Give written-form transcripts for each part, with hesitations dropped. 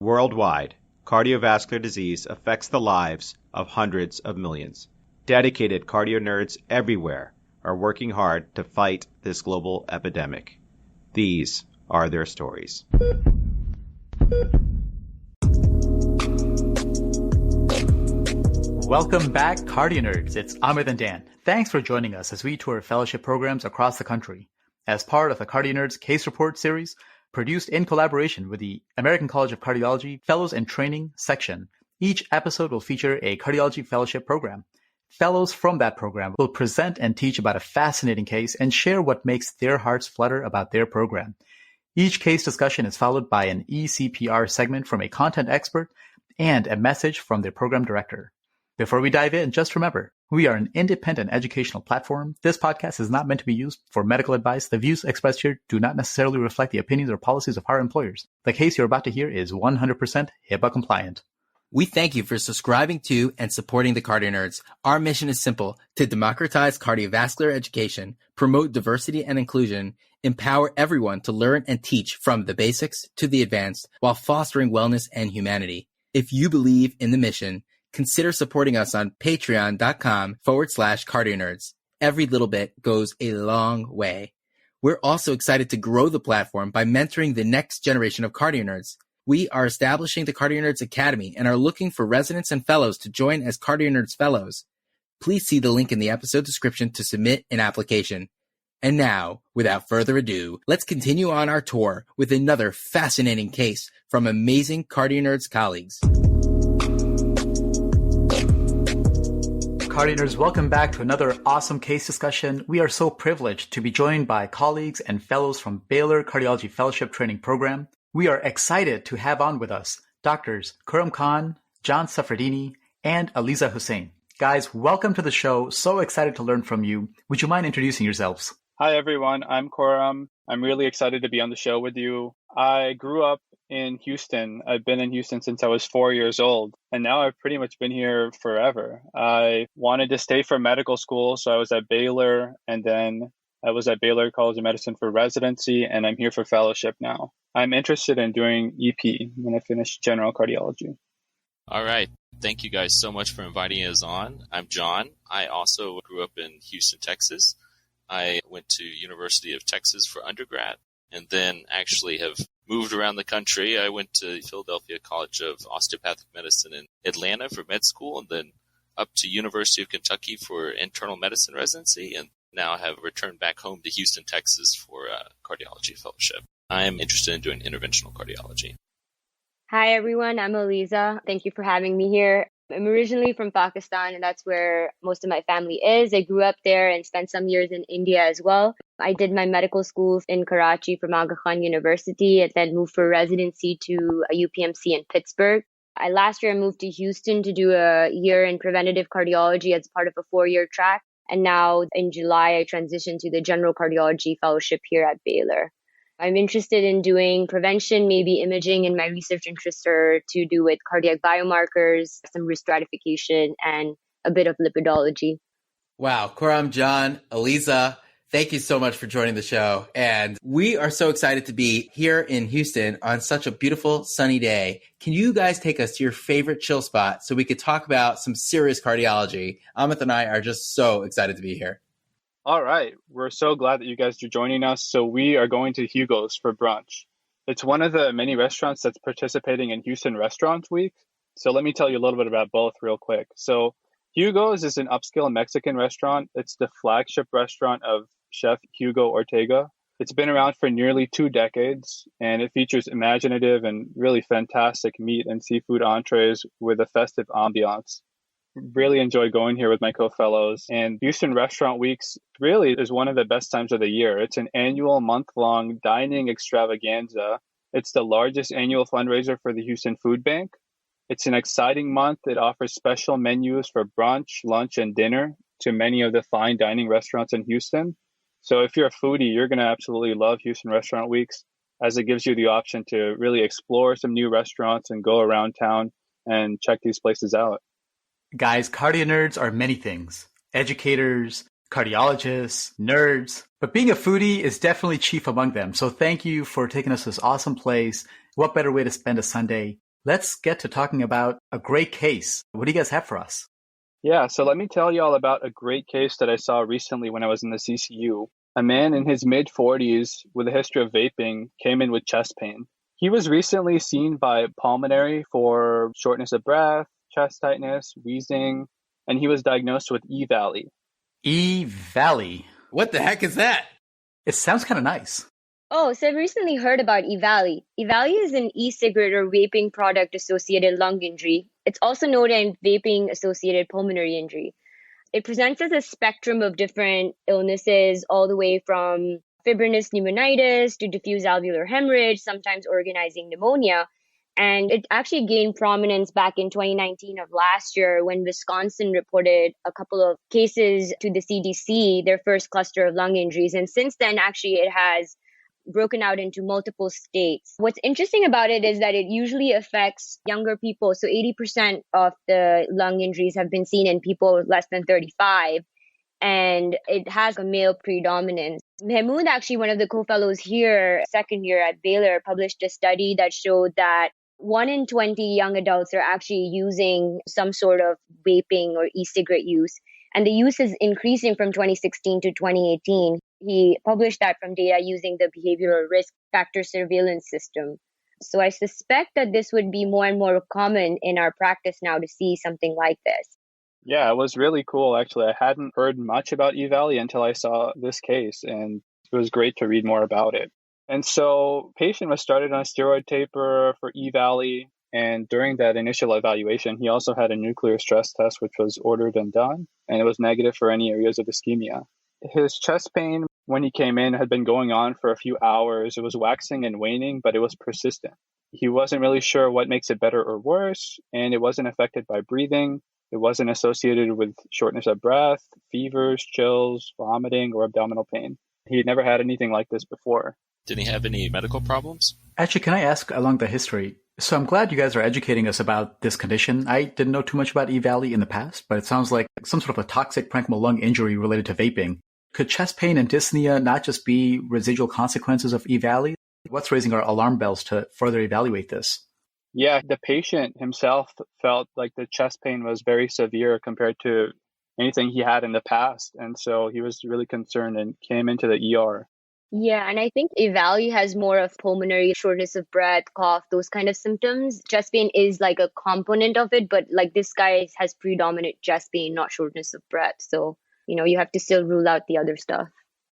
Worldwide, cardiovascular disease affects the lives of hundreds of millions. Dedicated cardio nerds everywhere are working hard to fight this global epidemic. These are their stories. Welcome back, CardioNerds. It's Amit and Dan. Thanks for joining us as we tour fellowship programs across the country. As part of the CardioNerds Case Reports series, produced in collaboration with the American College of Cardiology Fellows and Training section, each episode will feature a cardiology fellowship program. Fellows from that program will present and teach about a fascinating case and share what makes their hearts flutter about their program. Each case discussion is followed by an E-CPR segment from a content expert and a message from their program director. Before we dive in, just remember, we are an independent educational platform. This podcast is not meant to be used for medical advice. The views expressed here do not necessarily reflect the opinions or policies of our employers. The case you're about to hear is 100% HIPAA compliant. We thank you for subscribing to and supporting the CardioNerds. Our mission is simple: to democratize cardiovascular education, promote diversity and inclusion, empower everyone to learn and teach from the basics to the advanced while fostering wellness and humanity. If you believe in the mission, consider supporting us on patreon.com/CardioNerds. Every little bit goes a long way. We're also excited to grow the platform by mentoring the next generation of CardioNerds. We are establishing the CardioNerds Academy and are looking for residents and fellows to join as CardioNerds Fellows. Please see the link in the episode description to submit an application. And now, without further ado, let's continue on our tour with another fascinating case from amazing CardioNerds colleagues. CardioNerds, welcome back to another awesome case discussion. We are so privileged to be joined by colleagues and fellows from Baylor Cardiology Fellowship Training Program. We are excited to have on with us Doctors Khurrum Khan, Johns Suffredini, and Aliza Hussain. Guys, welcome to the show. So excited to learn from you. Would you mind introducing yourselves? Hi, everyone. I'm Khurrum. I'm really excited to be on the show with you. I grew up in Houston. I've been in Houston since I was 4 years old, and now I've pretty much been here forever. I wanted to stay for medical school, so I was at Baylor, and then I was at Baylor College of Medicine for residency, and I'm here for fellowship now. I'm interested in doing EP when I finish general cardiology. All right. Thank you guys so much for inviting us on. I'm John. I also grew up in Houston, Texas. I went to University of Texas for undergrad, and then actually have moved around the country. I went to Philadelphia College of Osteopathic Medicine in Atlanta for med school, and then up to University of Kentucky for internal medicine residency, and now have returned back home to Houston, Texas for a cardiology fellowship. I am interested in doing interventional cardiology. Hi, everyone. I'm Aliza. Thank you for having me here. I'm originally from Pakistan, and that's where most of my family is. I grew up there and spent some years in India as well. I did my medical school in Karachi from Aga Khan University, and then moved for residency to a UPMC in Pittsburgh. Last year, I moved to Houston to do a year in preventative cardiology as part of a 4-year track. And now in July, I transitioned to the general cardiology fellowship here at Baylor. I'm interested in doing prevention, maybe imaging, and my research interests are to do with cardiac biomarkers, some risk stratification, and a bit of lipidology. Wow, Khurrum, John, Aliza, thank you so much for joining the show. And we are so excited to be here in Houston on such a beautiful sunny day. Can you guys take us to your favorite chill spot so we could talk about some serious cardiology? Amit and I are just so excited to be here. All right. We're so glad that you guys are joining us. So we are going to Hugo's for brunch. It's one of the many restaurants that's participating in Houston Restaurant Week. So let me tell you a little bit about both real quick. So Hugo's is an upscale Mexican restaurant. It's the flagship restaurant of Chef Hugo Ortega. It's been around for nearly 2 decades, and it features imaginative and really fantastic meat and seafood entrees with a festive ambiance. Really enjoy going here with my co-fellows. And Houston Restaurant Weeks really is one of the best times of the year. It's an annual month-long dining extravaganza. It's the largest annual fundraiser for the Houston Food Bank. It's an exciting month. It offers special menus for brunch, lunch, and dinner to many of the fine dining restaurants in Houston. So if you're a foodie, you're going to absolutely love Houston Restaurant Weeks, as it gives you the option to really explore some new restaurants and go around town and check these places out. Guys, CardioNerds are many things. Educators, cardiologists, nerds. But being a foodie is definitely chief among them. So thank you for taking us to this awesome place. What better way to spend a Sunday? let's get to talking about a great case. What do you guys have for us? Yeah, so let me tell you all about a great case that I saw recently when I was in the CCU. A man in his mid-40s with a history of vaping came in with chest pain. He was recently seen by pulmonary for shortness of breath, chest tightness, wheezing, and he was diagnosed with EVALI. EVALI. What the heck is that? It sounds kind of nice. Oh, so I've recently heard about EVALI. EVALI is an e-cigarette or vaping product-associated lung injury. It's also known as vaping-associated pulmonary injury. It presents as a spectrum of different illnesses, all the way from fibrinous pneumonitis to diffuse alveolar hemorrhage, sometimes organizing pneumonia. And it actually gained prominence back in 2019 of last year when Wisconsin reported a couple of cases to the CDC, their first cluster of lung injuries. And since then, actually, it has broken out into multiple states. What's interesting about it is that it usually affects younger people. So 80% of the lung injuries have been seen in people less than 35. And it has a male predominance. Mahmood, actually one of the co-fellows here, second year at Baylor, published a study that showed that 1 in 20 young adults are actually using some sort of vaping or e-cigarette use. And the use is increasing from 2016 to 2018. He published that from data using the behavioral risk factor surveillance system. So I suspect that this would be more and more common in our practice now to see something like this. Yeah, it was really cool, actually. I hadn't heard much about EVALI until I saw this case, and it was great to read more about it. And so patient was started on a steroid taper for EVALI, and during that initial evaluation, he also had a nuclear stress test, which was ordered and done, and it was negative for any areas of ischemia. His chest pain, when he came in, had been going on for a few hours. It was waxing and waning, but it was persistent. He wasn't really sure what makes it better or worse, and it wasn't affected by breathing. It wasn't associated with shortness of breath, fevers, chills, vomiting, or abdominal pain. He had never had anything like this before. Did he have any medical problems? Actually, can I ask along the history? So I'm glad you guys are educating us about this condition. I didn't know too much about EVALI in the past, but it sounds like some sort of a toxic parenchymal lung injury related to vaping. Could chest pain and dyspnea not just be residual consequences of EVALI? What's raising our alarm bells to further evaluate this? Yeah, the patient himself felt like the chest pain was very severe compared to anything he had in the past. And so he was really concerned and came into the ER. Yeah, and I think EVALI has more of pulmonary shortness of breath, cough, those kind of symptoms. Chest pain is like a component of it, but like this guy has predominant chest pain, not shortness of breath. So, you have to still rule out the other stuff.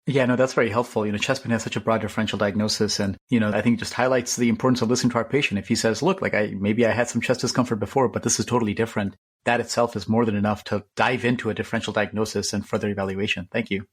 Yeah, no, that's very helpful. Chest pain has such a broad differential diagnosis. And, I think it just highlights the importance of listening to our patient. If he says, look, maybe I had some chest discomfort before, but this is totally different. That itself is more than enough to dive into a differential diagnosis and further evaluation. Thank you.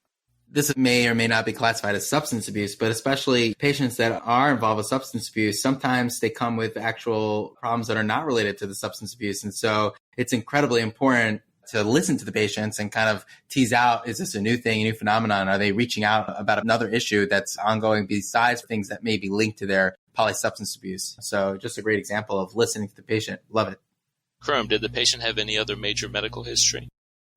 This may or may not be classified as substance abuse, but especially patients that are involved with substance abuse, sometimes they come with actual problems that are not related to the substance abuse. And so it's incredibly important to listen to the patients and kind of tease out, is this a new thing, a new phenomenon? Are they reaching out about another issue that's ongoing besides things that may be linked to their polysubstance abuse? So just a great example of listening to the patient. Love it. Khurrum, did the patient have any other major medical history?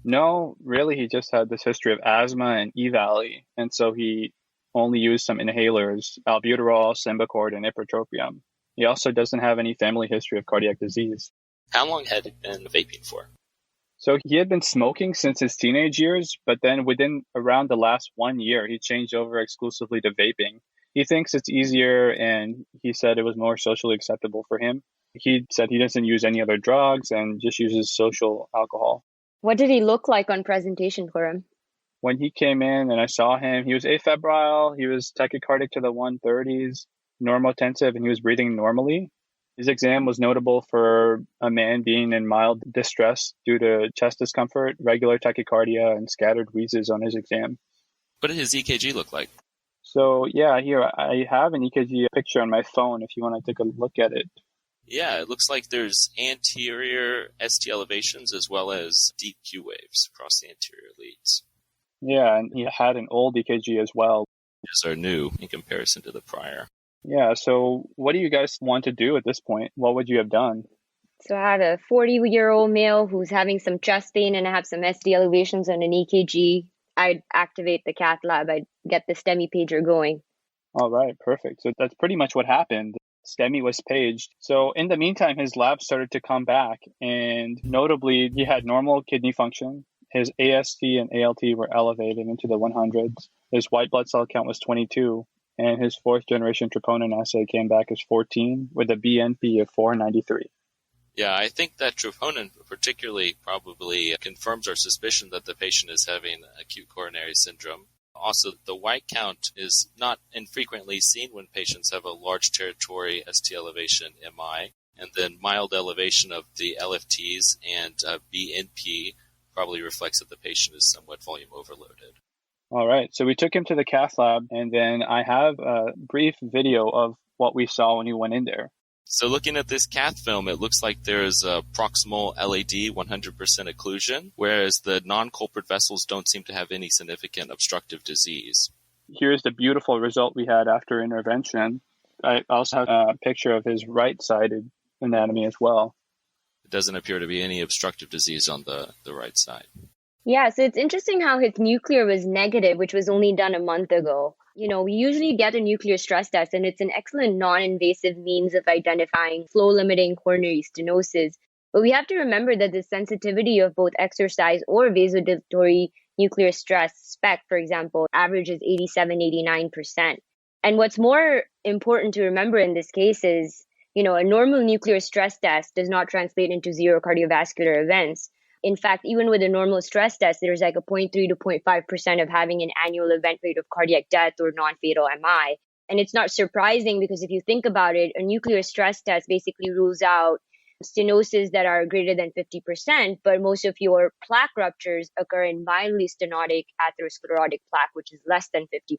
No, really, he just had this history of asthma and EVALI. And so he only used some inhalers, albuterol, Symbicort, and ipratropium. He also doesn't have any family history of cardiac disease. How long had he been vaping for? So he had been smoking since his teenage years, but then within around the last 1 year, he changed over exclusively to vaping. He thinks it's easier, and he said it was more socially acceptable for him. He said he doesn't use any other drugs and just uses social alcohol. What did he look like on presentation for him? When he came in and I saw him, he was afebrile, he was tachycardic to the 130s, normotensive, and he was breathing normally. His exam was notable for a man being in mild distress due to chest discomfort, regular tachycardia, and scattered wheezes on his exam. What did his EKG look like? So yeah, here I have an EKG picture on my phone if you want to take a look at it. Yeah, it looks like there's anterior ST elevations as well as deep Q waves across the anterior leads. Yeah, and he had an old EKG as well. These are new in comparison to the prior. Yeah, so what do you guys want to do at this point? What would you have done? So I have a 40-year-old male who's having some chest pain and I have some ST elevations on an EKG. I'd activate the cath lab. I'd get the STEMI pager going. All right, perfect. So that's pretty much what happened. STEMI was paged. So in the meantime, his labs started to come back, and notably, he had normal kidney function. His AST and ALT were elevated into the 100s. His white blood cell count was 22, and his fourth generation troponin assay came back as 14 with a BNP of 493. Yeah, I think that troponin particularly probably confirms our suspicion that the patient is having acute coronary syndrome. Also, the white count is not infrequently seen when patients have a large territory ST elevation MI, and then mild elevation of the LFTs and BNP probably reflects that the patient is somewhat volume overloaded. All right, so we took him to the cath lab, and then I have a brief video of what we saw when he went in there. So looking at this cath film, it looks like there's a proximal LAD 100% occlusion, whereas the non-culprit vessels don't seem to have any significant obstructive disease. Here's the beautiful result we had after intervention. I also have a picture of his right-sided anatomy as well. It doesn't appear to be any obstructive disease on the right side. Yeah, so it's interesting how his nuclear was negative, which was only done a month ago. We usually get a nuclear stress test, and it's an excellent non-invasive means of identifying flow-limiting coronary stenosis. But we have to remember that the sensitivity of both exercise or vasodilatory nuclear stress, SPEC, for example, averages 87-89%. And what's more important to remember in this case is, a normal nuclear stress test does not translate into zero cardiovascular events. In fact, even with a normal stress test, there's like a 0.3 to 0.5% of having an annual event rate of cardiac death or non-fatal MI. And it's not surprising because if you think about it, a nuclear stress test basically rules out stenosis that are greater than 50%, but most of your plaque ruptures occur in mildly stenotic atherosclerotic plaque, which is less than 50%.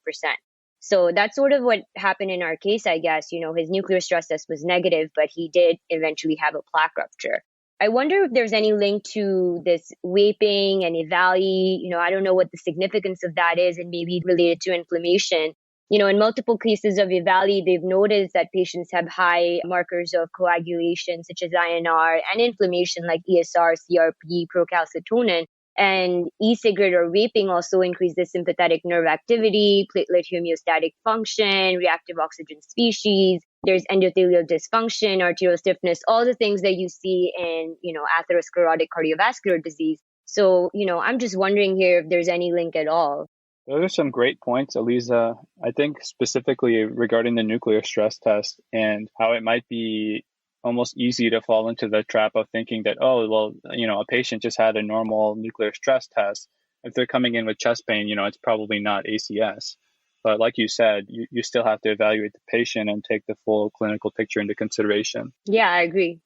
So that's sort of what happened in our case, I guess. His nuclear stress test was negative, but he did eventually have a plaque rupture. I wonder if there's any link to this vaping and EVALI. I don't know what the significance of that is and maybe related to inflammation. In multiple cases of EVALI, they've noticed that patients have high markers of coagulation, such as INR, and inflammation like ESR, CRP, procalcitonin. And e-cigarette or vaping also increases sympathetic nerve activity, platelet homeostatic function, reactive oxygen species. There's endothelial dysfunction, arterial stiffness, all the things that you see in, atherosclerotic cardiovascular disease. So, I'm just wondering here if there's any link at all. Those are some great points, Aliza. I think specifically regarding the nuclear stress test and how it might be almost easy to fall into the trap of thinking that, a patient just had a normal nuclear stress test. If they're coming in with chest pain, it's probably not ACS. But like you said, you still have to evaluate the patient and take the full clinical picture into consideration. Yeah, I agree.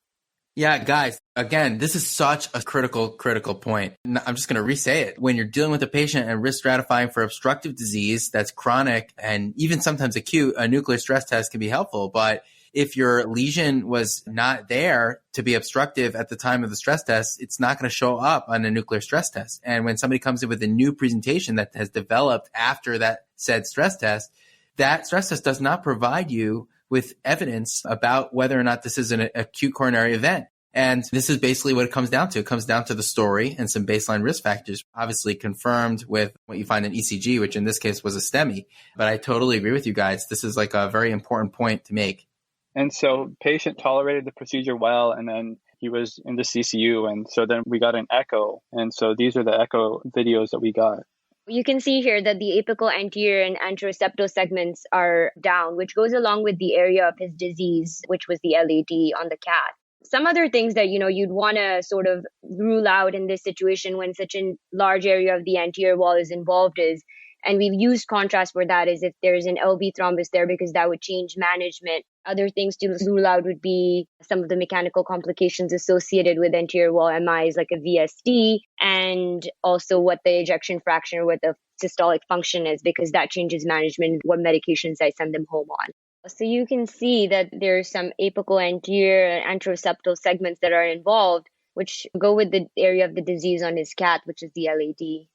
Yeah, guys, again, this is such a critical point. I'm just going to re-say it. When you're dealing with a patient and risk stratifying for obstructive disease that's chronic and even sometimes acute, a nuclear stress test can be helpful. But if your lesion was not there to be obstructive at the time of the stress test, it's not going to show up on a nuclear stress test. And when somebody comes in with a new presentation that has developed after that said stress test, that stress test does not provide you with evidence about whether or not this is an acute coronary event. And this is basically what it comes down to. It comes down to the story and some baseline risk factors, obviously confirmed with what you find in ECG, which in this case was a STEMI. But I totally agree with you guys. This is like a very important point to make. And so patient tolerated the procedure well, and then he was in the CCU. And so then we got an echo. And so these are the echo videos that we got. You can see here that the apical anterior and anteroseptal segments are down, which goes along with the area of his disease, which was the LAD on the cath. Some other things that, you'd want to sort of rule out in this situation when such a large area of the anterior wall is involved is, and we've used contrast for that, is if there's an LV thrombus there, because that would change management. Other things to rule out would be some of the mechanical complications associated with anterior wall MIs, like a VSD, and also what the ejection fraction or what the systolic function is, because that changes management, what medications I send them home on. So you can see that there's some apical anterior and anteroseptal segments that are involved, which go with the area of the disease on his cath, which is the LAD.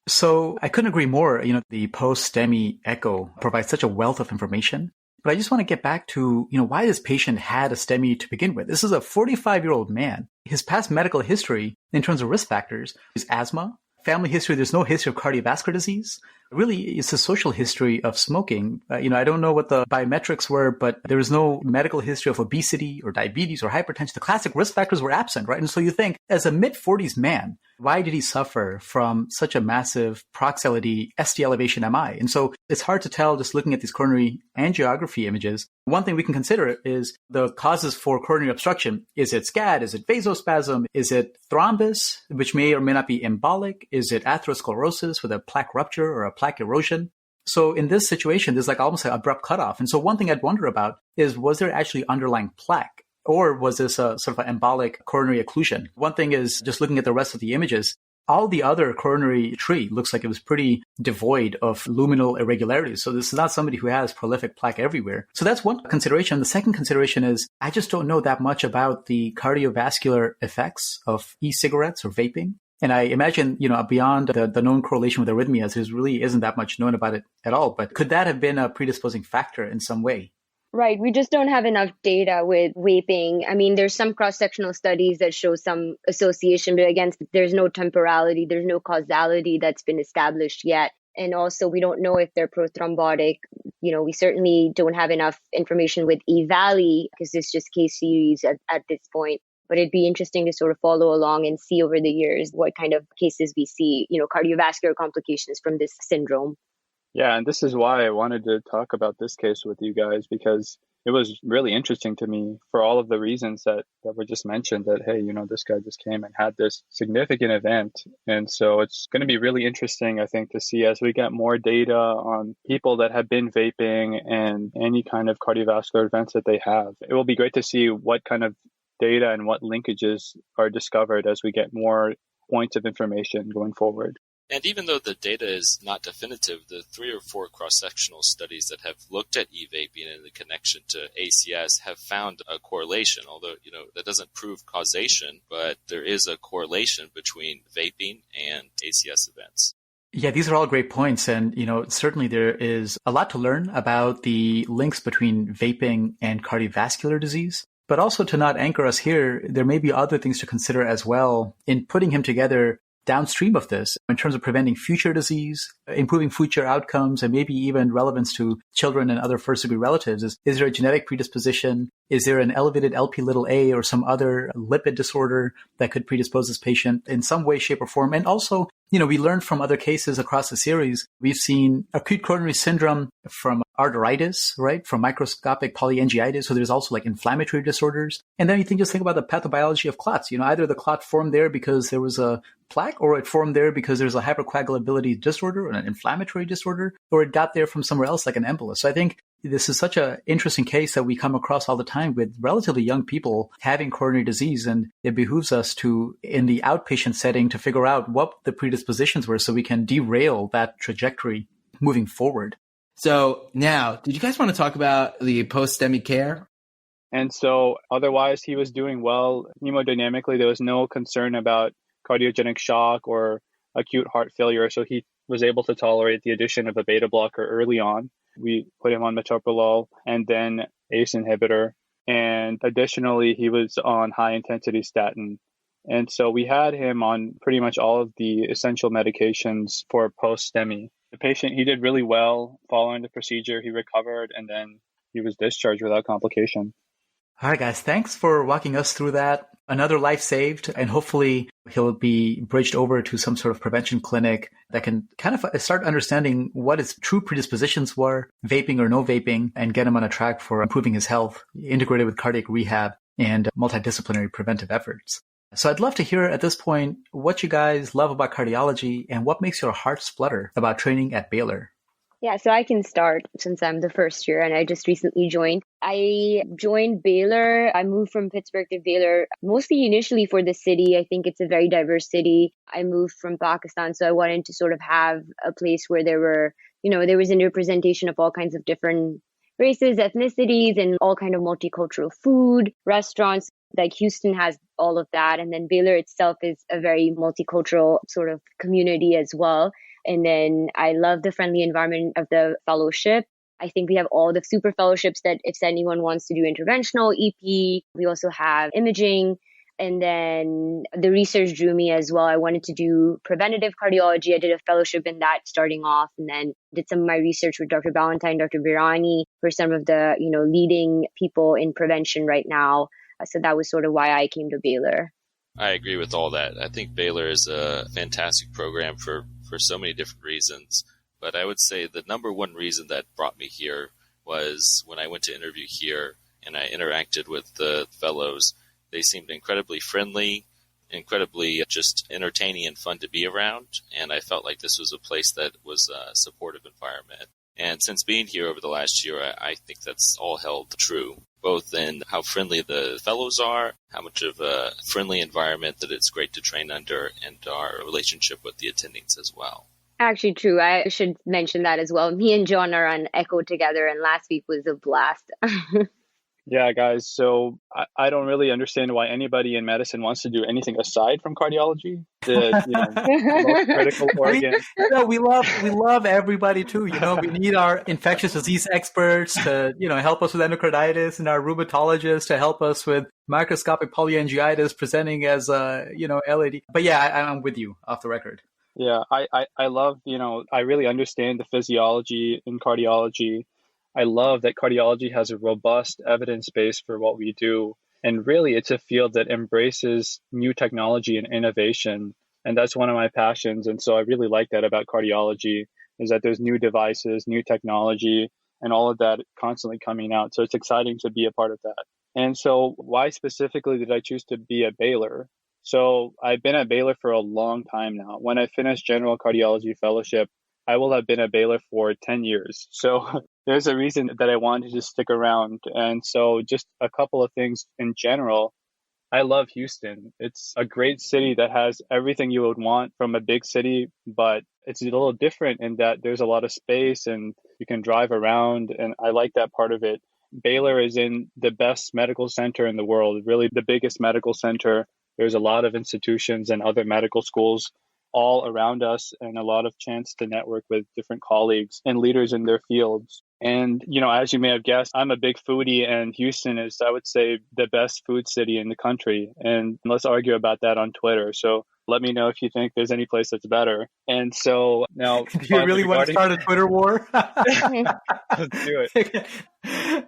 So I couldn't agree more. The post-STEMI echo provides such a wealth of information. But I just want to get back to, why this patient had a STEMI to begin with. This is a 45-year-old man. His past medical history in terms of risk factors is asthma, family history. There's no history of cardiovascular disease, really it's a social history of smoking. I don't know what the biometrics were, but there was no medical history of obesity or diabetes or hypertension. The classic risk factors were absent, right? And so you think, as a mid-40s man, why did he suffer from such a massive proximity ST elevation MI? And so it's hard to tell just looking at these coronary angiography images. One thing we can consider is the causes for coronary obstruction. Is it SCAD? Is it vasospasm? Is it thrombus, which may or may not be embolic? Is it atherosclerosis with a plaque rupture or a plaque erosion? So in this situation, there's like almost an abrupt cutoff. And so one thing I'd wonder about is, was there actually underlying plaque? Or was this a sort of an embolic coronary occlusion? One thing is, just looking at the rest of the images, all the other coronary tree looks like it was pretty devoid of luminal irregularities. So this is not somebody who has prolific plaque everywhere. So that's one consideration. The second consideration is, I just don't know that much about the cardiovascular effects of e-cigarettes or vaping. And I imagine, beyond the known correlation with arrhythmias, there really isn't that much known about it at all. But could that have been a predisposing factor in some way? Right. We just don't have enough data with vaping. I mean, there's some cross-sectional studies that show some association, but again, there's no temporality, there's no causality that's been established yet. And also, we don't know if they're prothrombotic. We certainly don't have enough information with EVALI because it's just case series at this point. But it'd be interesting to sort of follow along and see over the years what kind of cases we see, cardiovascular complications from this syndrome. Yeah, and this is why I wanted to talk about this case with you guys, because it was really interesting to me for all of the reasons that were just mentioned, that, hey, this guy just came and had this significant event. And so it's going to be really interesting, I think, to see as we get more data on people that have been vaping and any kind of cardiovascular events that they have. It will be great to see what kind of data and what linkages are discovered as we get more points of information going forward. And even though the data is not definitive, the 3 or 4 cross-sectional studies that have looked at e-vaping and the connection to ACS have found a correlation, although, that doesn't prove causation, but there is a correlation between vaping and ACS events. Yeah, these are all great points. And, certainly there is a lot to learn about the links between vaping and cardiovascular disease. But also, to not anchor us here, there may be other things to consider as well in putting him together downstream of this in terms of preventing future disease, improving future outcomes, and maybe even relevance to children and other first-degree relatives. Is there a genetic predisposition? Is there an elevated Lp(a) or some other lipid disorder that could predispose this patient in some way, shape, or form? And also, we learned from other cases across the series. We've seen acute coronary syndrome from arteritis, right? From microscopic polyangiitis. So there's also like inflammatory disorders. And then just think about the pathobiology of clots. Either the clot formed there because there was a plaque, or it formed there because there's a hypercoagulability disorder or an inflammatory disorder, or it got there from somewhere else like an embolus. So I think this is such an interesting case that we come across all the time with relatively young people having coronary disease. And it behooves us to, in the outpatient setting, to figure out what the predispositions were so we can derail that trajectory moving forward. So now, did you guys want to talk about the post-STEMI care? And so otherwise, he was doing well. Hemodynamically, there was no concern about cardiogenic shock or acute heart failure. So he was able to tolerate the addition of a beta blocker early on. We put him on metoprolol and then ACE inhibitor. And additionally, he was on high-intensity statin. And so we had him on pretty much all of the essential medications for post-STEMI. The patient, he did really well following the procedure. He recovered, and then he was discharged without complication. All right, guys, thanks for walking us through that. Another life saved, and hopefully he'll be bridged over to some sort of prevention clinic that can kind of start understanding what his true predispositions were, vaping or no vaping, and get him on a track for improving his health, integrated with cardiac rehab and multidisciplinary preventive efforts. So I'd love to hear at this point what you guys love about cardiology and what makes your heart splutter about training at Baylor. Yeah, so I can start since I'm the first year and I just recently joined. I joined Baylor. I moved from Pittsburgh to Baylor, mostly initially for the city. I think it's a very diverse city. I moved from Pakistan, so I wanted to sort of have a place where there was a representation of all kinds of different races, ethnicities, and all kind of multicultural food, restaurants. Like Houston has all of that. And then Baylor itself is a very multicultural sort of community as well. And then I love the friendly environment of the fellowship. I think we have all the super fellowships that if anyone wants to do interventional EP, we also have imaging. And then the research drew me as well. I wanted to do preventative cardiology. I did a fellowship in that starting off, and then did some of my research with Dr. Ballantyne, Dr. Virani, for some of the, leading people in prevention right now. So that was sort of why I came to Baylor. I agree with all that. I think Baylor is a fantastic program for so many different reasons. But I would say the number one reason that brought me here was when I went to interview here and I interacted with the fellows. They seemed incredibly friendly, incredibly just entertaining and fun to be around. And I felt like this was a place that was a supportive environment. And since being here over the last year, I think that's all held true, both in how friendly the fellows are, how much of a friendly environment that it's great to train under, and our relationship with the attendings as well. Actually, true. I should mention that as well. Me and John are on Echo together, and last week was a blast. Yeah, guys. So I don't really understand why anybody in medicine wants to do anything aside from cardiology. The most critical organ. We love everybody too. We need our infectious disease experts to help us with endocarditis, and our rheumatologists to help us with microscopic polyangiitis presenting as LAD. But yeah, I'm with you off the record. Yeah, I love, I really understand the physiology in cardiology. I love that cardiology has a robust evidence base for what we do. And really, it's a field that embraces new technology and innovation. And that's one of my passions. And so I really like that about cardiology, is that there's new devices, new technology, and all of that constantly coming out. So it's exciting to be a part of that. And so why specifically did I choose to be at Baylor? So I've been at Baylor for a long time now. When I finished general cardiology fellowship, I will have been at Baylor for 10 years. So there's a reason that I wanted to stick around. And so just a couple of things in general. I love Houston. It's a great city that has everything you would want from a big city, but it's a little different in that there's a lot of space and you can drive around. And I like that part of it. Baylor is in the best medical center in the world, really the biggest medical center. There's a lot of institutions and other medical schools all around us, and a lot of chance to network with different colleagues and leaders in their fields. And, as you may have guessed, I'm a big foodie, and Houston is, I would say, the best food city in the country. And let's argue about that on Twitter. So let me know if you think there's any place that's better. And so now... Do you really want to start a Twitter war? Let's do it.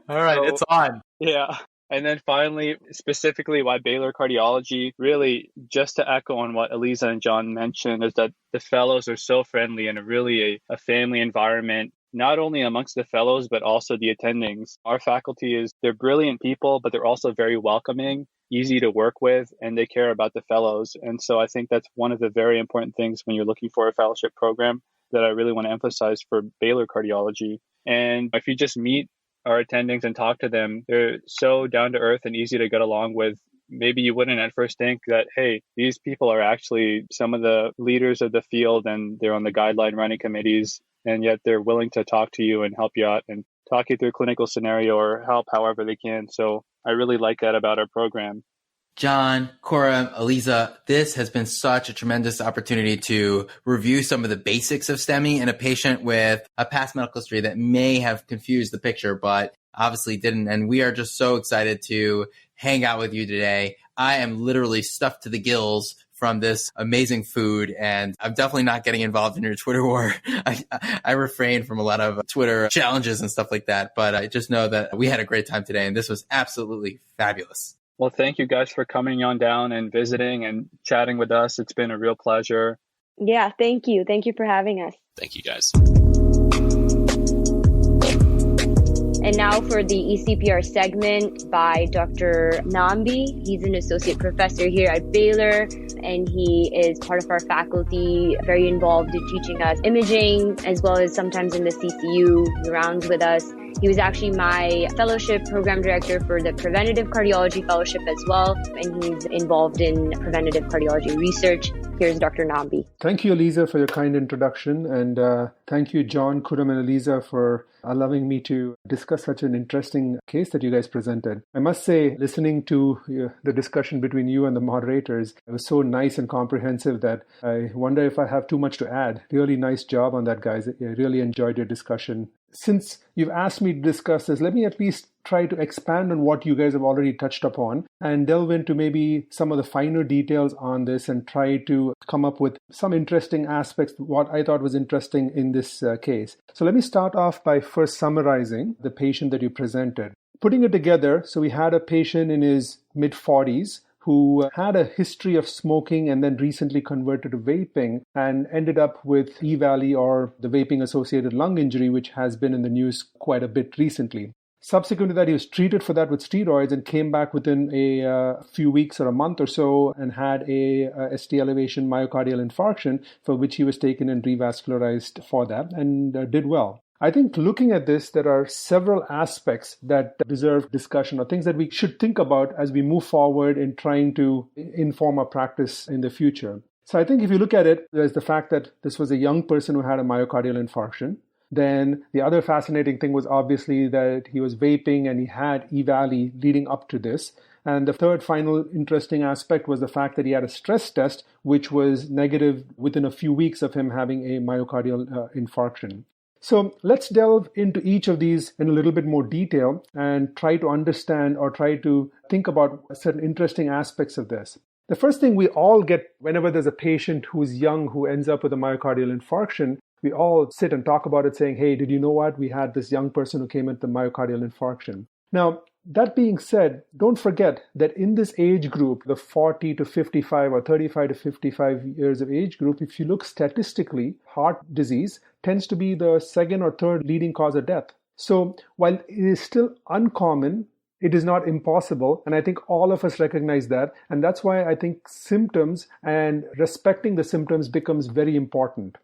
All right, it's on. Yeah. And then finally, specifically why Baylor Cardiology, really just to echo on what Aliza and John mentioned, is that the fellows are so friendly and really a family environment, not only amongst the fellows, but also the attendings. Our faculty they're brilliant people, but they're also very welcoming, easy to work with, and they care about the fellows. And so I think that's one of the very important things when you're looking for a fellowship program that I really want to emphasize for Baylor Cardiology. And if you just meet our attendings and talk to them, they're so down to earth and easy to get along with. Maybe you wouldn't at first think that, hey, these people are actually some of the leaders of the field and they're on the guideline running committees, and yet they're willing to talk to you and help you out and talk you through a clinical scenario or help however they can. So I really like that about our program. John, Khurrum, Aliza, this has been such a tremendous opportunity to review some of the basics of STEMI in a patient with a past medical history that may have confused the picture, but obviously didn't. And we are just so excited to hang out with you today. I am literally stuffed to the gills from this amazing food, and I'm definitely not getting involved in your Twitter war. I refrain from a lot of Twitter challenges and stuff like that, but I just know that we had a great time today, and this was absolutely fabulous. Well, thank you guys for coming on down and visiting and chatting with us. It's been a real pleasure. Yeah, thank you. Thank you for having us. Thank you, guys. And now for the E-CPR segment by Dr. Nambi. He's an associate professor here at Baylor, and he is part of our faculty, very involved in teaching us imaging, as well as sometimes in the CCU. He rounds with us. He was actually my fellowship program director for the Preventative Cardiology Fellowship as well, and he's involved in preventative cardiology research. Here's Dr. Nambi. Thank you, Aliza, for your kind introduction, and thank you, John, Khurrum, and Aliza, for allowing me to discuss such an interesting case that you guys presented. I must say, listening to the discussion between you and the moderators, it was so nice and comprehensive that I wonder if I have too much to add. Really nice job on that, guys. I really enjoyed your discussion. Since you've asked me to discuss this, let me at least try to expand on what you guys have already touched upon and delve into maybe some of the finer details on this and try to come up with some interesting aspects, what I thought was interesting in this case. So let me start off by first summarizing the patient that you presented. Putting it together, so we had a patient in his mid-40s who had a history of smoking and then recently converted to vaping and ended up with EVALI, or the vaping-associated lung injury, which has been in the news quite a bit recently. Subsequent to that, he was treated for that with steroids and came back within a few weeks or a month or so and had a ST elevation myocardial infarction, for which he was taken and revascularized for that and did well. I think looking at this, there are several aspects that deserve discussion or things that we should think about as we move forward in trying to inform our practice in the future. So I think if you look at it, there's the fact that this was a young person who had a myocardial infarction. Then the other fascinating thing was obviously that he was vaping and he had EVALI leading up to this. And the third final interesting aspect was the fact that he had a stress test, which was negative within a few weeks of him having a myocardial infarction. So let's delve into each of these in a little bit more detail and try to understand or try to think about certain interesting aspects of this. The first thing we all get whenever there's a patient who's young who ends up with a myocardial infarction, we all sit and talk about it saying, hey, did you know what? We had this young person who came with the myocardial infarction. Now, that being said, don't forget that in this age group, the 40 to 55 or 35 to 55 years of age group, if you look statistically, heart disease tends to be the second or third leading cause of death. So while it is still uncommon, it is not impossible. And I think all of us recognize that. And that's why I think symptoms and respecting the symptoms becomes very important.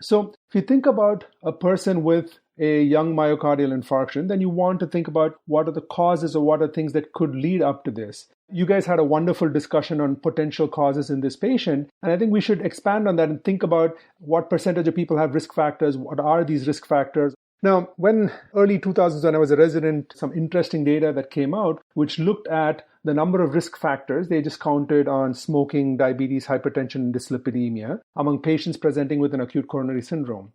So if you think about a person with a young myocardial infarction, then you want to think about what are the causes or what are things that could lead up to this. You guys had a wonderful discussion on potential causes in this patient, and I think we should expand on that and think about what percentage of people have risk factors, what are these risk factors. Now, when early 2000s, when I was a resident, some interesting data that came out, which looked at the number of risk factors. They just counted on smoking, diabetes, hypertension, and dyslipidemia among patients presenting with an acute coronary syndrome.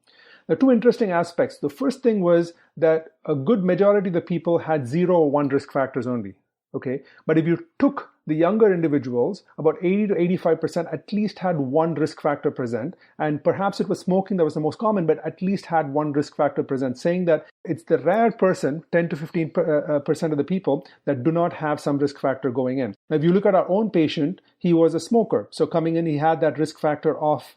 There are two interesting aspects. The first thing was that a good majority of the people had 0 or 1 risk factors only. Okay, but if you took the younger individuals, about 80 to 85% at least had 1 risk factor present, and perhaps it was smoking that was the most common, but at least had 1 risk factor present, saying that it's the rare person, 10 to 15% of the people, that do not have some risk factor going in. Now, if you look at our own patient, he was a smoker. So coming in, he had that risk factor of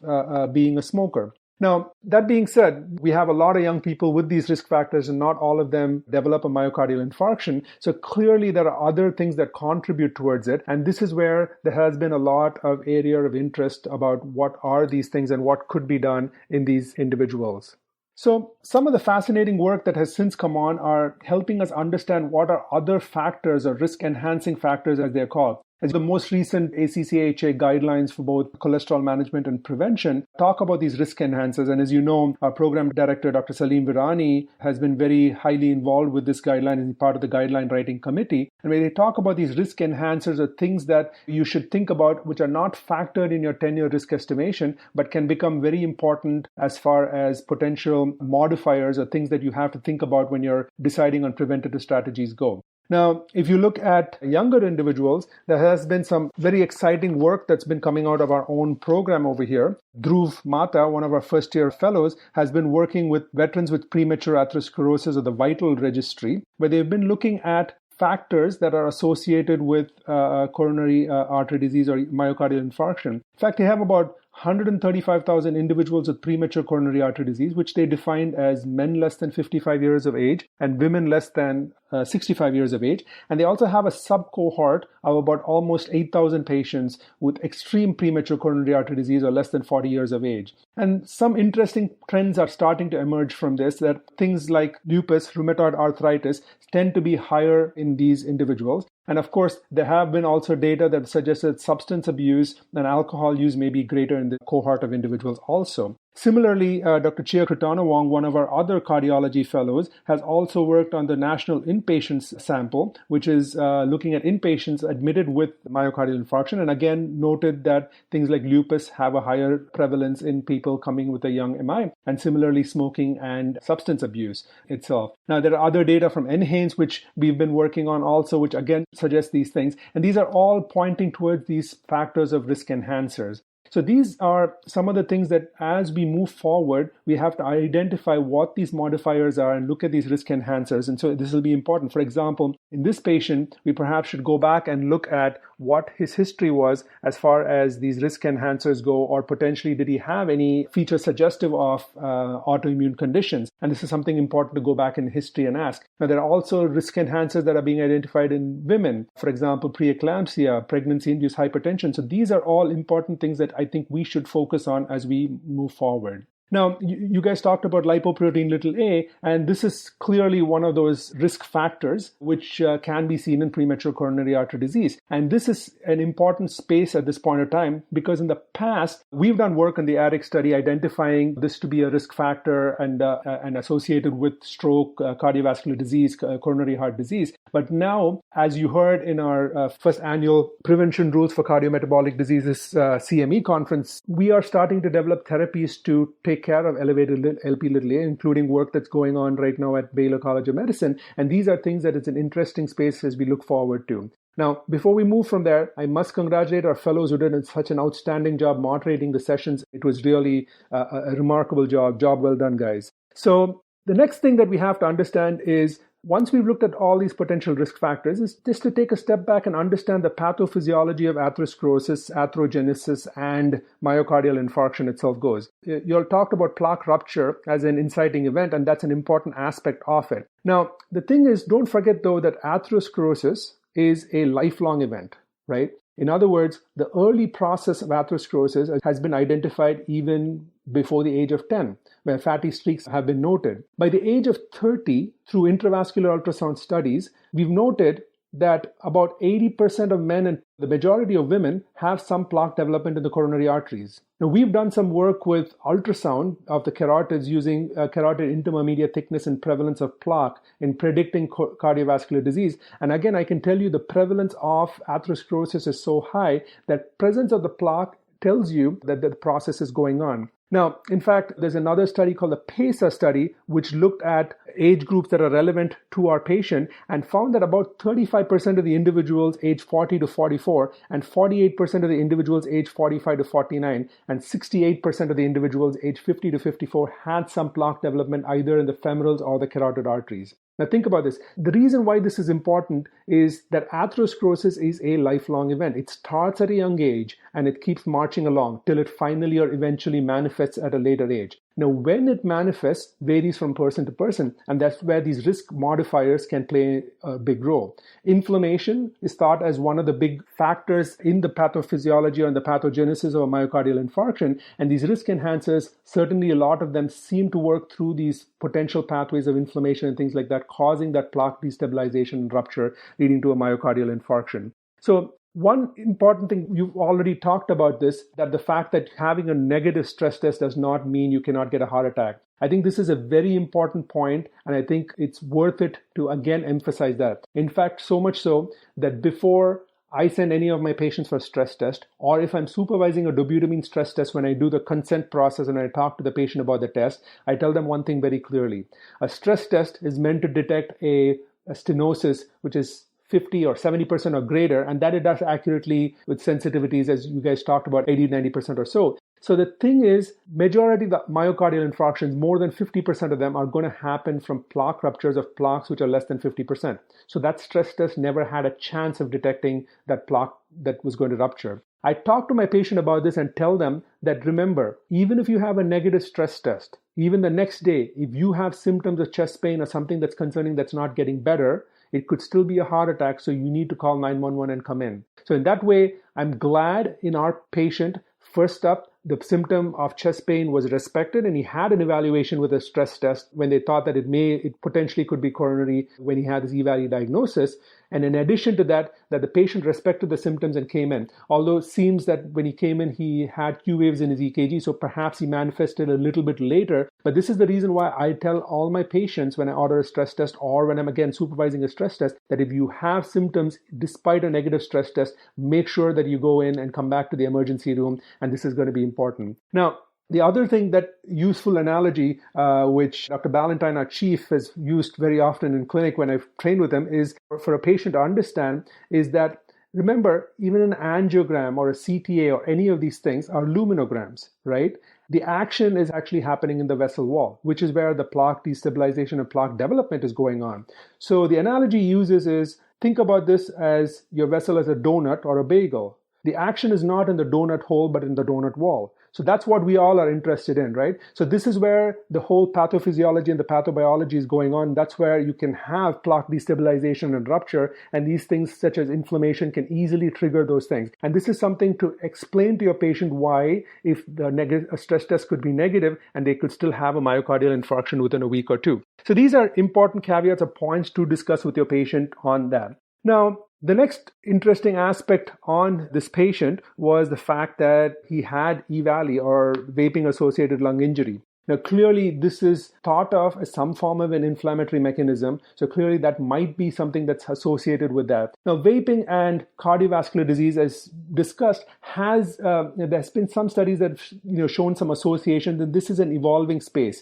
being a smoker. Now, that being said, we have a lot of young people with these risk factors and not all of them develop a myocardial infarction. So clearly there are other things that contribute towards it. And this is where there has been a lot of area of interest about what are these things and what could be done in these individuals. So some of the fascinating work that has since come on are helping us understand what are other factors or risk enhancing factors as they're called. As the most recent ACC/AHA guidelines for both cholesterol management and prevention talk about these risk enhancers. And as you know, our program director, Dr. Salim Virani, has been very highly involved with this guideline and part of the guideline writing committee. And when they talk about these risk enhancers or things that you should think about, which are not factored in your 10-year risk estimation, but can become very important as far as potential modifiers or things that you have to think about when you're deciding on preventative strategies go. Now, if you look at younger individuals, there has been some very exciting work that's been coming out of our own program over here. Dhruv Mata, one of our first-year fellows, has been working with veterans with premature atherosclerosis of the Vital Registry, where they've been looking at factors that are associated with coronary artery disease or myocardial infarction. In fact, they have about 135,000 individuals with premature coronary artery disease, which they defined as men less than 55 years of age and women less than 65 years of age. And they also have a sub-cohort of about almost 8,000 patients with extreme premature coronary artery disease or less than 40 years of age. And some interesting trends are starting to emerge from this, that things like lupus, rheumatoid arthritis tend to be higher in these individuals. And of course, there have been also data that suggests that substance abuse and alcohol use may be greater in the cohort of individuals also. Similarly, Dr. Chia Kritana-Wong, one of our other cardiology fellows, has also worked on the national inpatients sample, which is looking at inpatients admitted with myocardial infarction, and again noted that things like lupus have a higher prevalence in people coming with a young MI, and similarly smoking and substance abuse itself. Now, there are other data from NHANES, which we've been working on also, which again suggests these things, and these are all pointing towards these factors of risk enhancers. So these are some of the things that as we move forward, we have to identify what these modifiers are and look at these risk enhancers. And so this will be important. For example, in this patient, we perhaps should go back and look at what his history was as far as these risk enhancers go, or potentially did he have any features suggestive of autoimmune conditions? And this is something important to go back in history and ask. Now, there are also risk enhancers that are being identified in women, for example, preeclampsia, pregnancy-induced hypertension. So these are all important things that I think we should focus on as we move forward. Now, you guys talked about lipoprotein little a, and this is clearly one of those risk factors which can be seen in premature coronary artery disease. And this is an important space at this point of time because in the past, we've done work in the ADDIC study identifying this to be a risk factor and associated with stroke, cardiovascular disease, coronary heart disease. But now, as you heard in our first annual Prevention Rules for Cardiometabolic Diseases CME conference, we are starting to develop therapies to take care of elevated LP-little-a, including work that's going on right now at Baylor College of Medicine. And these are things that it's an interesting space as we look forward to. Now, before we move from there, I must congratulate our fellows who did such an outstanding job moderating the sessions. It was really a remarkable job. Job well done, guys. So the next thing that we have to understand is once we've looked at all these potential risk factors, is just to take a step back and understand the pathophysiology of atherosclerosis, atherogenesis, and myocardial infarction itself goes. You all talked about plaque rupture as an inciting event, and that's an important aspect of it. Now, the thing is, don't forget, though, that atherosclerosis is a lifelong event, right? In other words, the early process of atherosclerosis has been identified even before the age of 10, where fatty streaks have been noted. By the age of 30, through intravascular ultrasound studies, we've noted that about 80% of men and the majority of women have some plaque development in the coronary arteries. Now, we've done some work with ultrasound of the carotids using carotid intermediate thickness and prevalence of plaque in predicting cardiovascular disease. And again, I can tell you the prevalence of atherosclerosis is so high that presence of the plaque tells you that the process is going on. Now, in fact, there's another study called the PESA study, which looked at age groups that are relevant to our patient and found that about 35% of the individuals age 40 to 44 and 48% of the individuals age 45 to 49 and 68% of the individuals age 50 to 54 had some plaque development either in the femorals or the carotid arteries. Now think about this. The reason why this is important is that atherosclerosis is a lifelong event. It starts at a young age and it keeps marching along till it finally or eventually manifests at a later age. Now, when it manifests varies from person to person, and that's where these risk modifiers can play a big role. Inflammation is thought as one of the big factors in the pathophysiology and the pathogenesis of a myocardial infarction, and these risk enhancers, certainly a lot of them seem to work through these potential pathways of inflammation and things like that, causing that plaque destabilization and rupture, leading to a myocardial infarction. So, one important thing, you've already talked about this, that the fact that having a negative stress test does not mean you cannot get a heart attack. I think this is a very important point, and I think it's worth it to again emphasize that. In fact, so much so that before I send any of my patients for a stress test, or if I'm supervising a dobutamine stress test, when I do the consent process and I talk to the patient about the test, I tell them one thing very clearly. A stress test is meant to detect a stenosis, which is 50 or 70% or greater, and that it does accurately with sensitivities, as you guys talked about, 80-90% or so. So the thing is, majority of the myocardial infarctions, more than 50% of them are going to happen from plaque ruptures of plaques which are less than 50%. So that stress test never had a chance of detecting that plaque that was going to rupture. I talk to my patient about this and tell them that, remember, even if you have a negative stress test, even the next day, if you have symptoms of chest pain or something that's concerning that's not getting better, it could still be a heart attack, so you need to call 911 and come in. So in that way, I'm glad in our patient, first up, the symptom of chest pain was respected, and he had an evaluation with a stress test when they thought that it potentially could be coronary when he had his EVALI diagnosis. And in addition to that the patient respected the symptoms and came in. Although it seems that when he came in, he had Q waves in his EKG, so perhaps he manifested a little bit later. But this is the reason why I tell all my patients when I order a stress test or when I'm again supervising a stress test, that if you have symptoms despite a negative stress test, make sure that you go in and come back to the emergency room, and this is going to be important. Now, the other thing, that useful analogy, which Dr. Ballantyne, our chief, has used very often in clinic when I've trained with him, is for a patient to understand is that, remember, even an angiogram or a CTA or any of these things are luminograms, right? The action is actually happening in the vessel wall, which is where the plaque destabilization and plaque development is going on. So the analogy he uses is, think about this as your vessel as a donut or a bagel. The action is not in the donut hole, but in the donut wall. So that's what we all are interested in, right? So this is where the whole pathophysiology and the pathobiology is going on. That's where you can have plaque destabilization and rupture, and these things such as inflammation can easily trigger those things. And this is something to explain to your patient why, if a stress test could be negative, and they could still have a myocardial infarction within a week or two. So these are important caveats or points to discuss with your patient on that. Now, the next interesting aspect on this patient was the fact that he had EVALI, or vaping-associated lung injury. Now, clearly, this is thought of as some form of an inflammatory mechanism. So clearly, that might be something that's associated with that. Now, vaping and cardiovascular disease, as discussed, there's been some studies that have shown some associations, and this is an evolving space.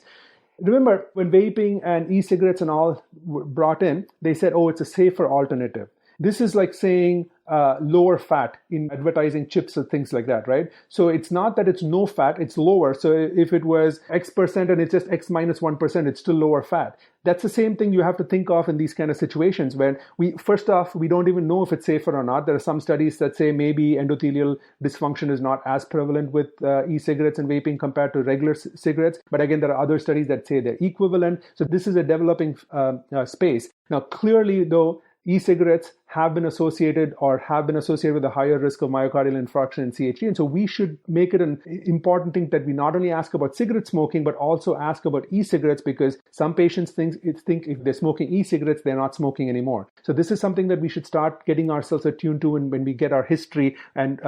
Remember, when vaping and e-cigarettes and all were brought in, they said, oh, it's a safer alternative. This is like saying lower fat in advertising chips or things like that, right? So it's not that it's no fat, it's lower. So if it was X% and it's just X minus 1%, it's still lower fat. That's the same thing you have to think of in these kind of situations when first off, we don't even know if it's safer or not. There are some studies that say maybe endothelial dysfunction is not as prevalent with e-cigarettes and vaping compared to regular cigarettes. But again, there are other studies that say they're equivalent. So this is a developing space. Now, clearly though, e-cigarettes have been associated with a higher risk of myocardial infarction and CHD. And so we should make it an important thing that we not only ask about cigarette smoking, but also ask about e-cigarettes, because some patients think if they're smoking e-cigarettes, they're not smoking anymore. So this is something that we should start getting ourselves attuned to when we get our history and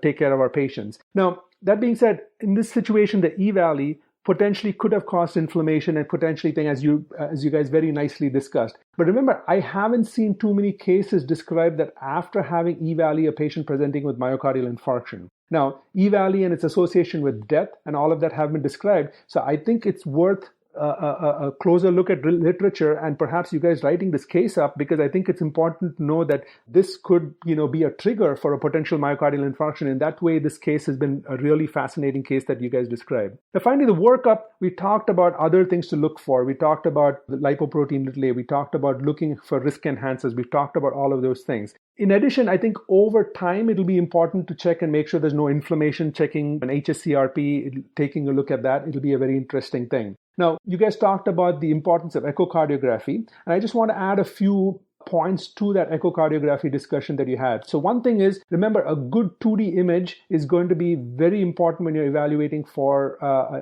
take care of our patients. Now, that being said, in this situation, the EVALI potentially could have caused inflammation and potentially as you guys very nicely discussed. But remember, I haven't seen too many cases described that after having EVALI, a patient presenting with myocardial infarction. Now, EVALI and its association with death and all of that have been described. So I think it's worth a closer look at literature and perhaps you guys writing this case up, because I think it's important to know that this could, be a trigger for a potential myocardial infarction. In that way, this case has been a really fascinating case that you guys described. Now, finally, the workup, we talked about other things to look for. We talked about the lipoprotein little a. We talked about looking for risk enhancers. We've talked about all of those things. In addition, I think over time, it'll be important to check and make sure there's no inflammation, checking an HSCRP, taking a look at that. It'll be a very interesting thing. Now, you guys talked about the importance of echocardiography, and I just want to add a few points to that echocardiography discussion that you had. So one thing is, remember, a good 2D image is going to be very important when you're evaluating for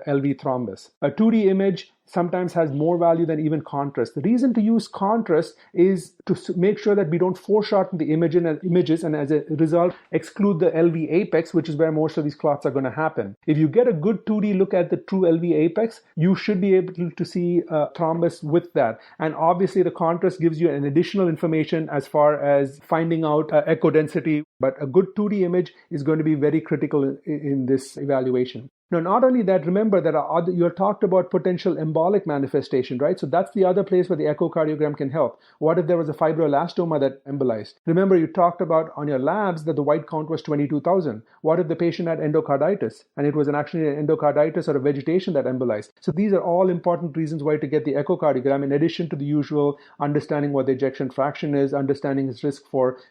LV thrombus. A 2D image sometimes has more value than even contrast. The reason to use contrast is to make sure that we don't foreshorten the images and as a result exclude the LV apex, which is where most of these clots are going to happen. If you get a good 2D look at the true LV apex, you should be able to see thrombus with that. And obviously the contrast gives you an additional information as far as finding out echo density, but a good 2D image is going to be very critical in this evaluation. Now, not only that, remember that you talked about potential embolic manifestation, right? So that's the other place where the echocardiogram can help. What if there was a fibroelastoma that embolized? Remember, you talked about on your labs that the white count was 22,000. What if the patient had endocarditis and it was actually an endocarditis or a vegetation that embolized? So these are all important reasons why to get the echocardiogram, in addition to the usual understanding what the ejection fraction is, understanding its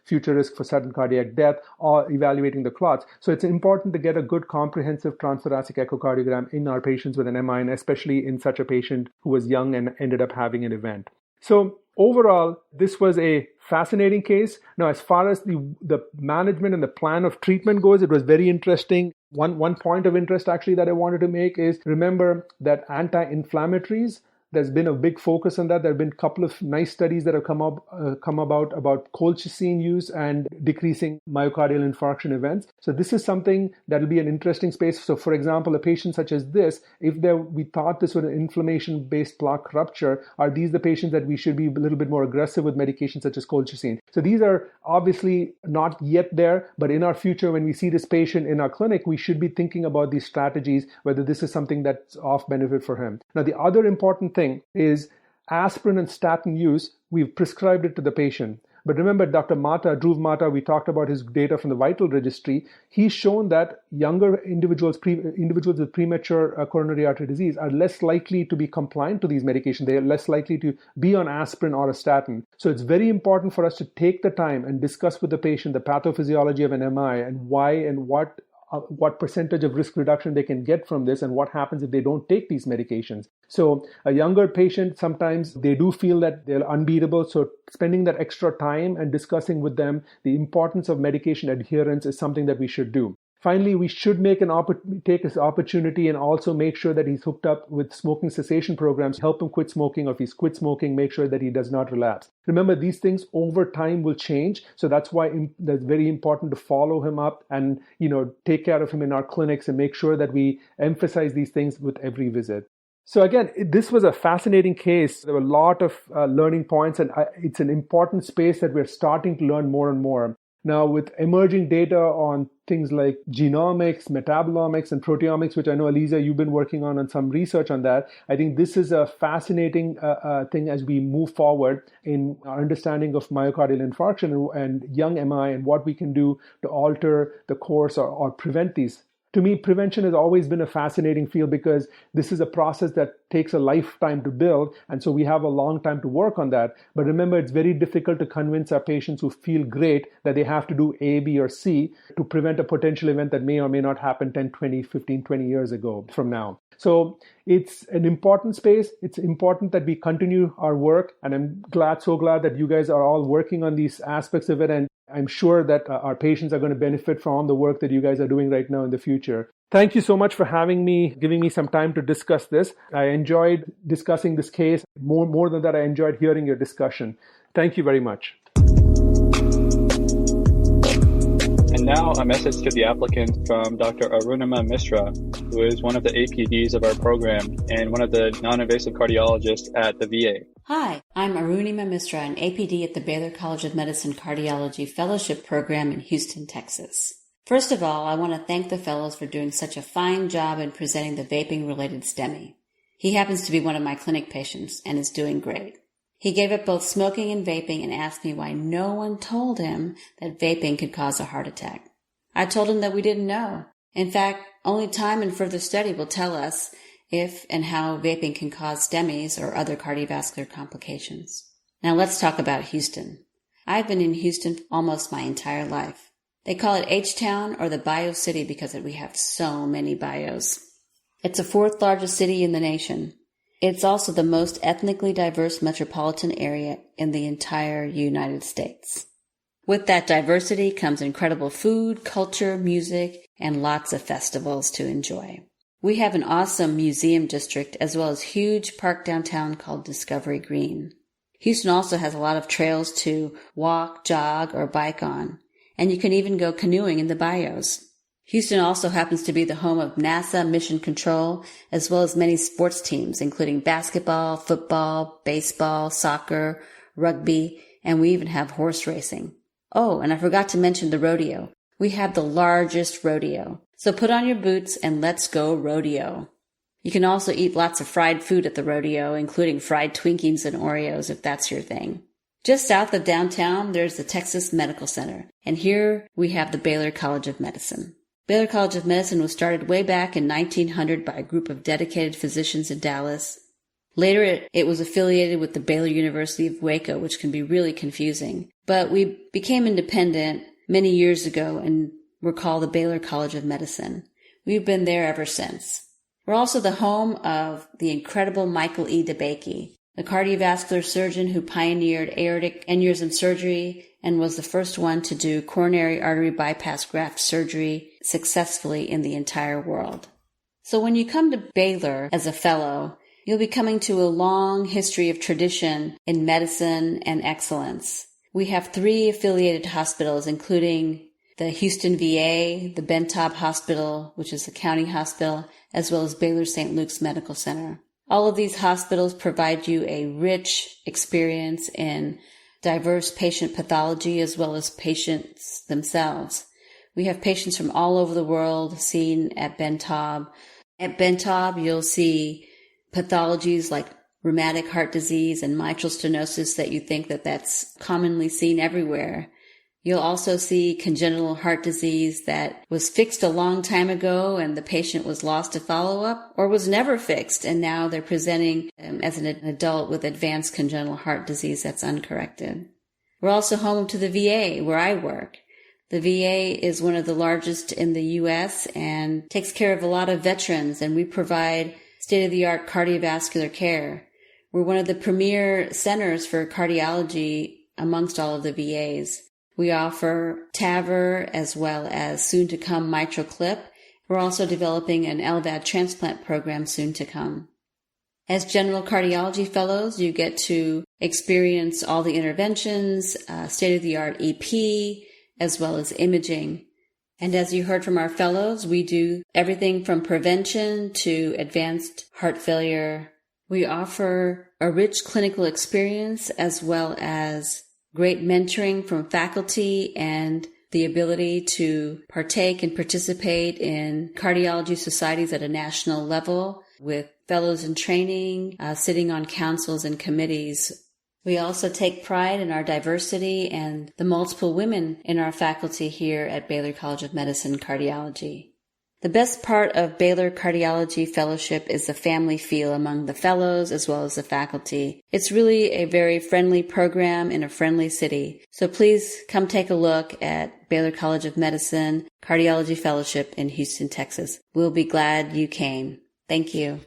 future risk for sudden cardiac death, or evaluating the clots. So it's important to get a good comprehensive transthoracic echocardiogram in our patients with an MI, and especially in such a patient who was young and ended up having an event. So overall, this was a fascinating case. Now, as far as the management and the plan of treatment goes, it was very interesting. One point of interest actually that I wanted to make is, remember that anti-inflammatories There's been a big focus on that. There have been a couple of nice studies that have come about colchicine use and decreasing myocardial infarction events. So this is something that will be an interesting space. So for example, a patient such as this, if we thought this was an inflammation-based plaque rupture, are these the patients that we should be a little bit more aggressive with medications such as colchicine? So these are obviously not yet there, but in our future, when we see this patient in our clinic, we should be thinking about these strategies, whether this is something that's of benefit for him. Now, the other important thing is aspirin and statin use. We've prescribed it to the patient. But remember, Dr. Mata, Dhruv Mata, we talked about his data from the Vital Registry. He's shown that younger individuals with premature coronary artery disease are less likely to be compliant to these medications. They are less likely to be on aspirin or a statin. So it's very important for us to take the time and discuss with the patient the pathophysiology of an MI and why and what percentage of risk reduction they can get from this and what happens if they don't take these medications. So a younger patient, sometimes they do feel that they're unbeatable. So spending that extra time and discussing with them the importance of medication adherence is something that we should do. Finally, we should take this opportunity and also make sure that he's hooked up with smoking cessation programs, help him quit smoking, or if he's quit smoking, make sure that he does not relapse. Remember, these things over time will change. So that's why that's very important to follow him up and, take care of him in our clinics and make sure that we emphasize these things with every visit. So again, this was a fascinating case. There were a lot of learning points, and it's an important space that we're starting to learn more and more. Now, with emerging data on things like genomics, metabolomics, and proteomics, which I know, Aliza, you've been working on some research on that, I think this is a fascinating thing as we move forward in our understanding of myocardial infarction and young MI and what we can do to alter the course or prevent these. To me, prevention has always been a fascinating field because this is a process that takes a lifetime to build. And so we have a long time to work on that. But remember, it's very difficult to convince our patients who feel great that they have to do A, B, or C to prevent a potential event that may or may not happen 10, 20, 15, 20 years ago from now. So it's an important space. It's important that we continue our work. And I'm so glad that you guys are all working on these aspects of it. And I'm sure that our patients are going to benefit from the work that you guys are doing right now in the future. Thank you so much for having me, giving me some time to discuss this. I enjoyed discussing this case. More than that, I enjoyed hearing your discussion. Thank you very much. And now a message to the applicant from Dr. Arunima Misra, who is one of the APDs of our program and one of the non-invasive cardiologists at the VA. Hi, I'm Arunima Misra, an APD at the Baylor College of Medicine Cardiology Fellowship Program in Houston, Texas. First of all, I want to thank the fellows for doing such a fine job in presenting the vaping-related STEMI. He happens to be one of my clinic patients and is doing great. He gave up both smoking and vaping and asked me why no one told him that vaping could cause a heart attack. I told him that we didn't know. In fact, only time and further study will tell us if and how vaping can cause STEMIs or other cardiovascular complications. Now let's talk about Houston. I've been in Houston almost my entire life. They call it H-Town or the Bio City because we have so many bios. It's the fourth largest city in the nation. It's also the most ethnically diverse metropolitan area in the entire United States. With that diversity comes incredible food, culture, music, and lots of festivals to enjoy. We have an awesome museum district as well as a huge park downtown called Discovery Green. Houston also has a lot of trails to walk, jog, or bike on, and you can even go canoeing in the bios. Houston also happens to be the home of NASA Mission Control, as well as many sports teams, including basketball, football, baseball, soccer, rugby, and we even have horse racing. Oh, and I forgot to mention the rodeo. We have the largest rodeo. So put on your boots and let's go rodeo. You can also eat lots of fried food at the rodeo, including fried Twinkies and Oreos if that's your thing. Just south of downtown, there's the Texas Medical Center, and here we have the Baylor College of Medicine. Baylor College of Medicine was started way back in 1900 by a group of dedicated physicians in Dallas. Later, it was affiliated with the Baylor University of Waco, which can be really confusing. But we became independent many years ago and were called the Baylor College of Medicine. We've been there ever since. We're also the home of the incredible Michael E. DeBakey, the cardiovascular surgeon who pioneered aortic aneurysm surgery and was the first one to do coronary artery bypass graft surgery successfully in the entire world. So when you come to Baylor as a fellow, you'll be coming to a long history of tradition in medicine and excellence. We have 3 affiliated hospitals, including the Houston VA, the Bentob Hospital, which is the county hospital, as well as Baylor St. Luke's Medical Center. All of these hospitals provide you a rich experience in diverse patient pathology as well as patients themselves. We have patients from all over the world seen at Bentob. At Bentob, you'll see pathologies like rheumatic heart disease and mitral stenosis that you think that that's commonly seen everywhere. You'll also see congenital heart disease that was fixed a long time ago and the patient was lost to follow-up or was never fixed, and now they're presenting as an adult with advanced congenital heart disease that's uncorrected. We're also home to the VA, where I work. The VA is one of the largest in the U.S. and takes care of a lot of veterans, and we provide state-of-the-art cardiovascular care. We're one of the premier centers for cardiology amongst all of the VAs. We offer TAVR as well as soon-to-come mitral clip. We're also developing an LVAD transplant program soon to come. As general cardiology fellows, you get to experience all the interventions, state-of-the-art EP, as well as imaging. And as you heard from our fellows, we do everything from prevention to advanced heart failure. We offer a rich clinical experience as well as great mentoring from faculty and the ability to partake and participate in cardiology societies at a national level with fellows in training, sitting on councils and committees. We also take pride in our diversity and the multiple women in our faculty here at Baylor College of Medicine Cardiology. The best part of Baylor Cardiology Fellowship is the family feel among the fellows as well as the faculty. It's really a very friendly program in a friendly city. So please come take a look at Baylor College of Medicine Cardiology Fellowship in Houston, Texas. We'll be glad you came. Thank you.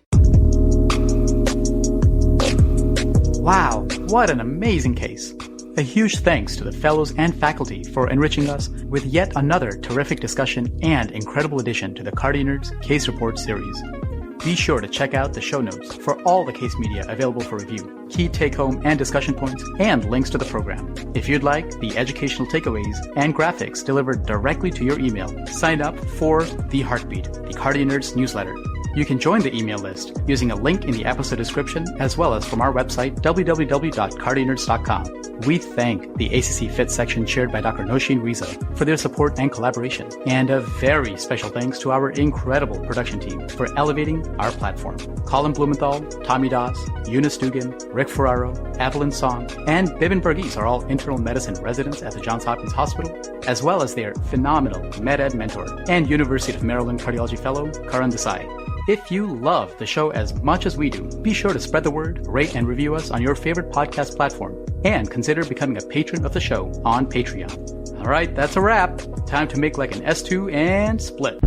Wow, what an amazing case. A huge thanks to the fellows and faculty for enriching us with yet another terrific discussion and incredible addition to the CardioNerds Case Reports series. Be sure to check out the show notes for all the case media available for review, key take-home and discussion points, and links to the program. If you'd like the educational takeaways and graphics delivered directly to your email, sign up for The Heartbeat, the CardioNerds newsletter. You can join the email list using a link in the episode description as well as from our website, www.cardionerds.com. We thank the ACC Fit section chaired by Dr. Noshin Riza for their support and collaboration. And a very special thanks to our incredible production team for elevating our platform. Colin Blumenthal, Tommy Das, Eunice Dugan, Rick Ferraro, Evelyn Song, and Bibin Varghese are all internal medicine residents at the Johns Hopkins Hospital, as well as their phenomenal MedEd mentor and University of Maryland cardiology fellow, Karan Desai. If you love the show as much as we do, be sure to spread the word, rate and review us on your favorite podcast platform, and consider becoming a patron of the show on Patreon. All right, that's a wrap. Time to make like an S2 and split.